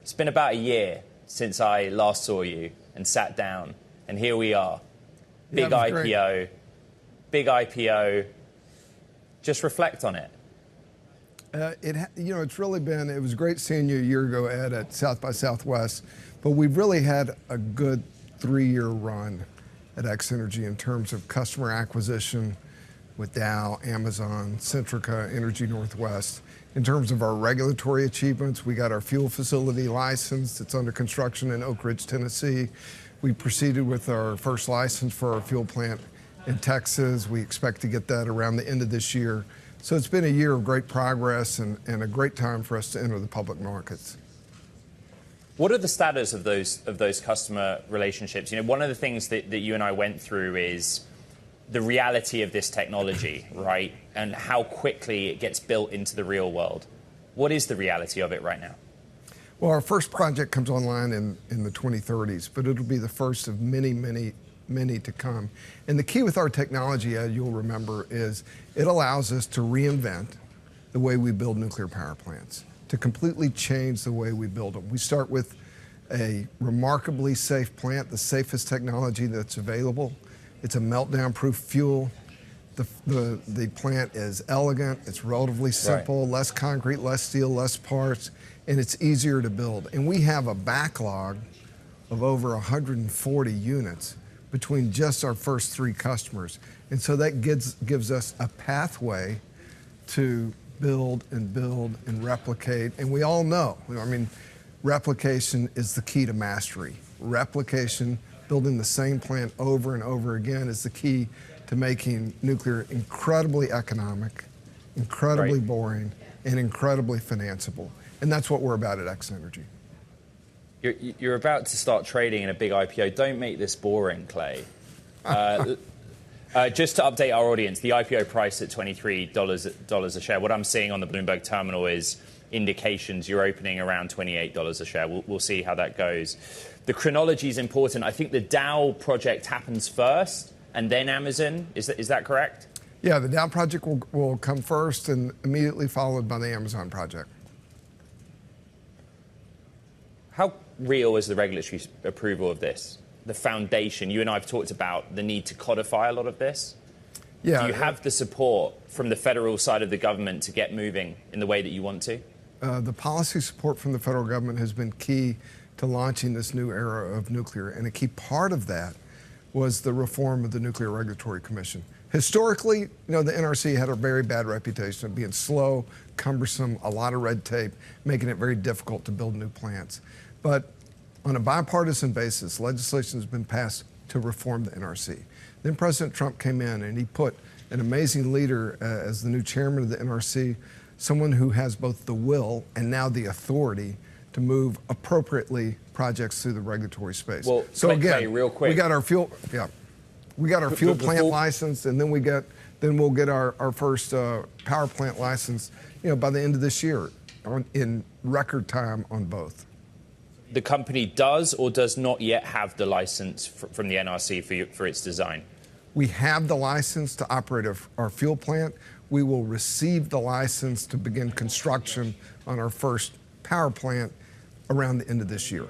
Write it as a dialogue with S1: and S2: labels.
S1: It's been about a year since I last saw you and sat down, and here we are. Big IPO, big IPO. Just reflect on it.
S2: It's really been, it was great seeing you a year ago, Ed, at South by Southwest, but we've really had a good 3-year run at X-Energy in terms of customer acquisition with Dow, Amazon, Centrica, Energy Northwest. In terms of our regulatory achievements, we got our fuel facility licensed. It's under construction in Oak Ridge, Tennessee. We proceeded with our first license for our fuel plant in Texas. We expect to get that around the end of this year. So it's been a year of great progress and a great time for us to enter the public markets.
S1: What are the status of those customer relationships? One of the things that you and I went through is the reality of this technology, right? And how quickly it gets built into the real world. What is the reality of it right now?
S2: Well, our first project comes online in the 2030s, but it'll be the first of many, many, many to come. And the key with our technology, Ed, you'll remember, is it allows us to reinvent the way we build nuclear power plants, to completely change the way we build them. We start with a remarkably safe plant, the safest technology that's available. It's a meltdown-proof fuel. The plant is elegant, it's relatively simple, right. Less concrete, less steel, less parts, and it's easier to build. And we have a backlog of over 140 units between just our first 3 customers. And so that gives us a pathway to build and replicate. And we all know, replication is the key to mastery. Replication, building the same plant over and over again, is the key to making nuclear incredibly economic, incredibly boring, and incredibly financeable. And that's what we're about at X-Energy.
S1: You're about to start trading in a big IPO. Don't make this boring, Clay. Just to update our audience, the IPO price at $23 a share. What I'm seeing on the Bloomberg terminal is indications you're opening around $28 a share. We'll see how that goes. The chronology is important. I think the Dow project happens first, and then Amazon. Is that correct?
S2: Yeah, the Dow project will come first and immediately followed by the Amazon project.
S1: How real is the regulatory approval of this? The foundation, you and I have talked about the need to codify a lot of this. Yeah. Do you have the support from the federal side of the government to get moving in the way that you want to?
S2: The policy support from the federal government has been key to launching this new era of nuclear, and a key part of that was the reform of the Nuclear Regulatory Commission. Historically, the NRC had a very bad reputation of being slow, cumbersome, a lot of red tape, making it very difficult to build new plants. But on a bipartisan basis, legislation has been passed to reform the NRC. Then President Trump came in and he put an amazing leader as the new chairman of the NRC, someone who has both the will and now the authority to move appropriately projects through the regulatory space.
S1: Well,
S2: so again,
S1: real quick,
S2: we got our fuel plant license, and then we'll get our first power plant license, by the end of this year, in record time on both.
S1: The company does or does not yet have the license from the NRC for its design?
S2: We have the license to operate our fuel plant. We will receive the license to begin construction on our first power plant around the end of this year.